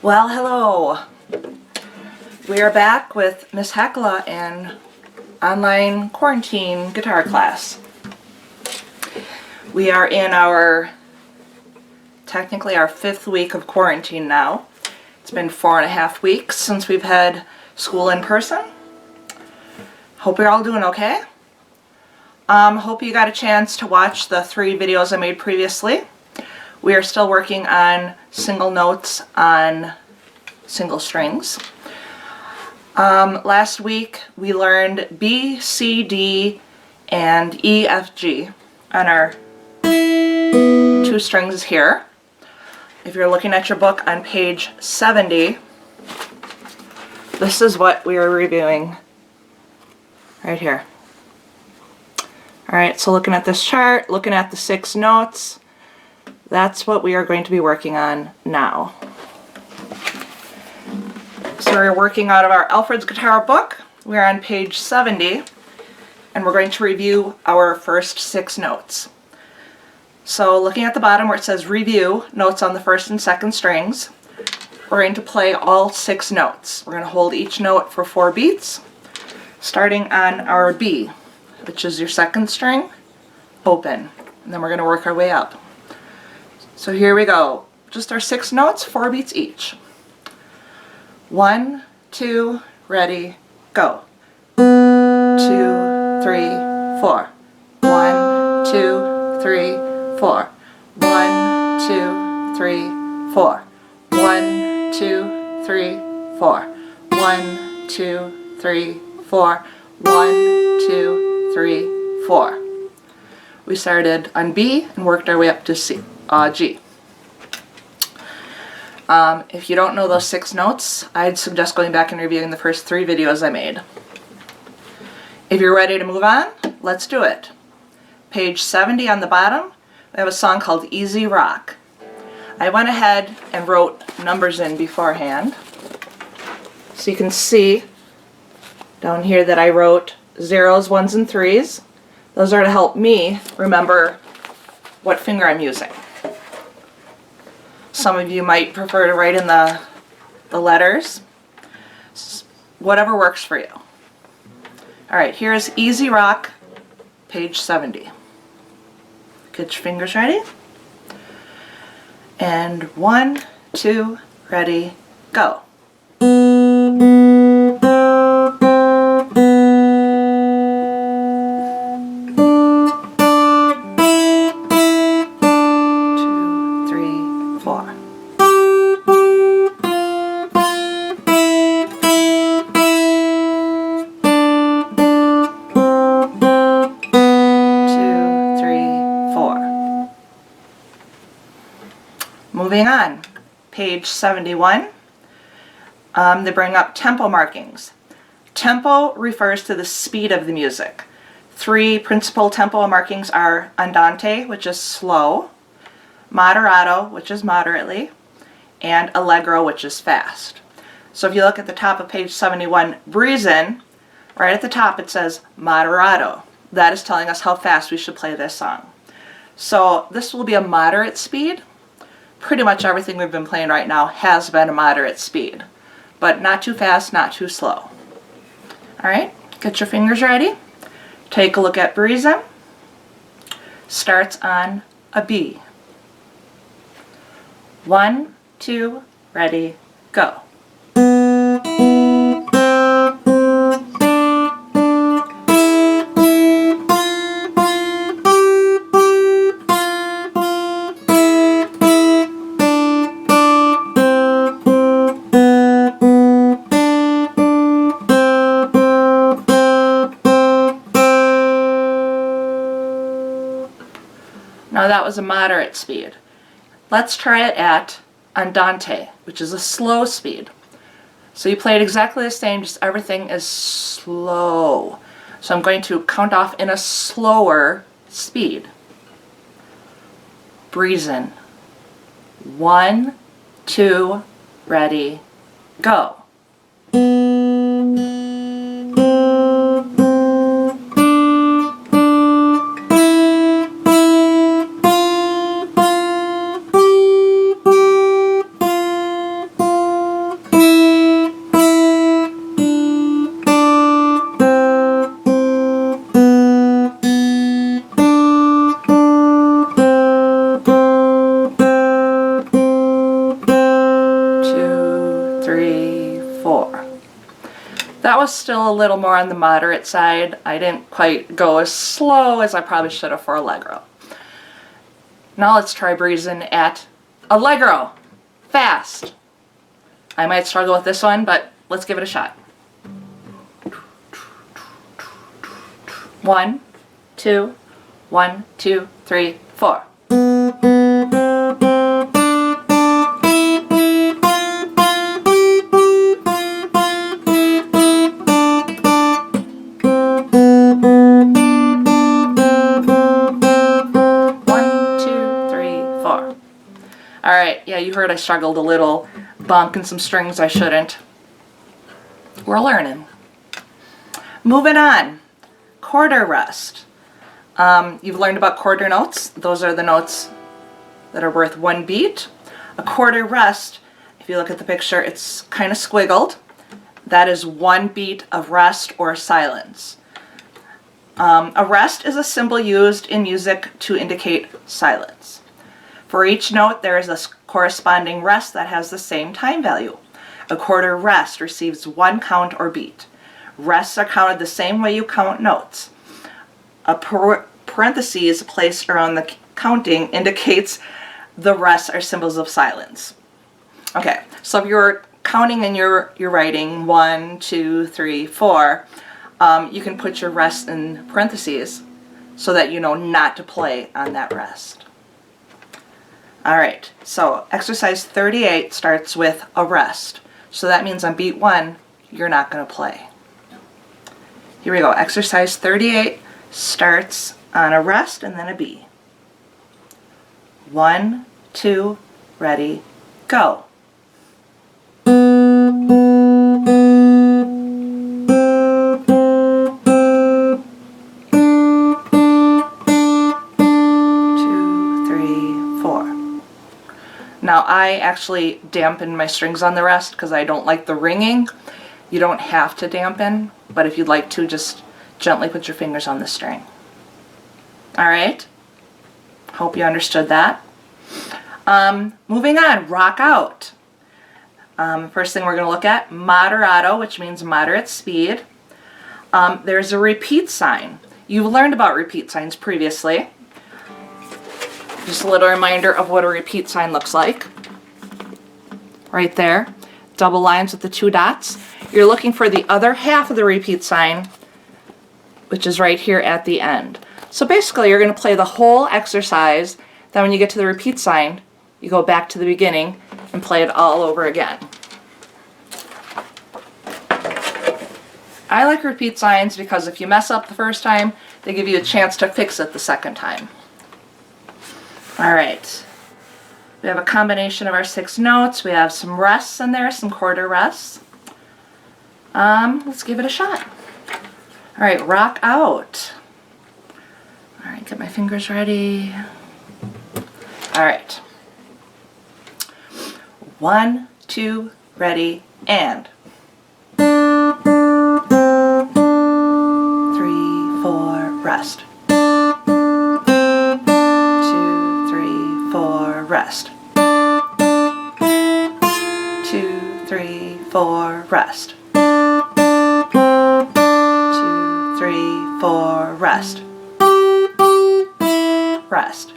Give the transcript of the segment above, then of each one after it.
Well, hello. We are back with Miss Hakala and online quarantine guitar class. We are in technically our 5th week of quarantine now. It's been 4.5 weeks since we've had school in person. Hope you're all doing okay. Hope you got a chance to watch the 3 videos I made previously. We are still working on single notes on single strings. Last week we learned B, C, D, and E, F, G on our 2 strings here. If you're looking at your book on page 70, this is what we are reviewing right here. Alright, so looking at this chart, looking at the 6 notes, that's what we are going to be working on now. So we're working out of our Alfred's Guitar book. We're on page 70, and we're going to review our first 6 notes. So looking at the bottom where it says review, notes on the 1st and 2nd strings, we're going to play all 6 notes. We're going to hold each note for 4 beats, starting on our B, which is your 2nd string, open. And then we're going to work our way up. So here we go. Just our 6 notes, 4 beats each. 1, 2, ready, go. 2, 3, 4. 1, 2, 3, 4. 1, 2, 3, 4. 1, 2, 3, 4. 1, 2, 3, 4. 1, 2, 3, 4. We started on B and worked our way up to G. If you don't know those 6 notes, I'd suggest going back and reviewing the first 3 videos I made. If you're ready to move on, let's do it. Page 70 on the bottom, we have a song called Easy Rock. I went ahead and wrote numbers in beforehand. So you can see down here that I wrote 0s, 1s, and 3s. Those are to help me remember what finger I'm using. Some of you might prefer to write in the letters. Whatever works for you. Alright, here's Easy Rock, page 70. Get your fingers ready. And 1, 2, ready, go. 4. Moving on, page 71, they bring up tempo markings. Tempo refers to the speed of the music. 3 principal tempo markings are andante, which is slow, moderato, which is moderately, and allegro, which is fast. So if you look at the top of page 71, breezin', right at the top it says moderato. That is telling us how fast we should play this song. So this will be a moderate speed. Pretty much everything we've been playing right now has been a moderate speed, but not too fast, not too slow. Alright, get your fingers ready. Take a look at breezin'. Starts on a B. 1, 2, ready, go. Now that was a moderate speed. Let's try it at andante, which is a slow speed. So you play it exactly the same, just everything is slow. So I'm going to count off in a slower speed. Breezin'. 1, 2, ready, go. 4. That was still a little more on the moderate side. I didn't quite go as slow as I probably should have for Allegro. Now let's try breezing at Allegro. Fast. I might struggle with this one, but let's give it a shot. 1, 2, 1, 2, 3, 4. Alright, yeah, you heard I struggled a little, bonking some strings I shouldn't. We're learning. Moving on. Quarter rest. You've learned about quarter notes. Those are the notes that are worth 1 beat. A quarter rest, if you look at the picture, it's kind of squiggled. That is 1 beat of rest or silence. A rest is a symbol used in music to indicate silence. For each note, there is a corresponding rest that has the same time value. A quarter rest receives 1 count or beat. Rests are counted the same way you count notes. A parenthesis placed around the counting indicates the rests are symbols of silence. Okay, so if you're counting and you're writing 1, 2, 3, 4, you can put your rest in parentheses so that you know not to play on that rest. Alright, so exercise 38 starts with a rest. So that means on beat 1, you're not going to play. Here we go. Exercise 38 starts on a rest and then a B. 1, 2, ready, go. Now I actually dampen my strings on the rest because I don't like the ringing. You don't have to dampen, but if you'd like to, just gently put your fingers on the string. Alright? Hope you understood that. Moving on, rock out. First thing we're going to look at, moderato, which means moderate speed. There's a repeat sign. You've learned about repeat signs previously. Just a little reminder of what a repeat sign looks like. Right there. Double lines with the 2 dots. You're looking for the other half of the repeat sign, which is right here at the end. So basically you're going to play the whole exercise. Then when you get to the repeat sign, you go back to the beginning and play it all over again. I like repeat signs because if you mess up the first time, they give you a chance to fix it the second time. Alright, we have a combination of our 6 notes. We have some rests in there, some quarter rests. Let's give it a shot. Alright, rock out. Alright, get my fingers ready. Alright. 1, 2, ready, and. 3, 4, rest. Rest. 2, 3, 4, rest. 2, 3, 4, rest. Rest.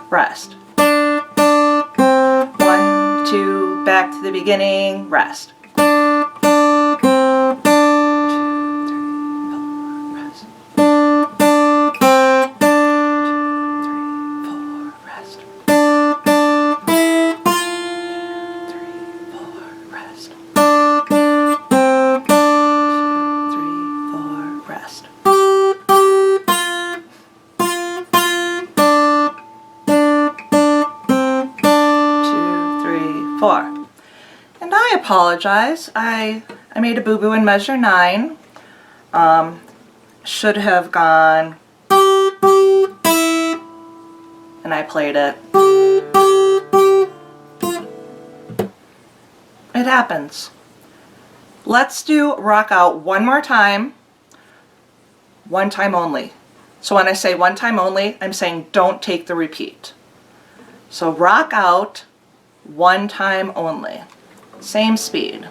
Rest. 1, 2, back to the beginning, rest. 2, 3, 4, rest. And I apologize. I made a boo-boo in measure 9. Should have gone, and I played it. It happens. Let's do rock out one more time. One time only. So when I say one time only, I'm saying don't take the repeat. So rock out one time only. Same speed.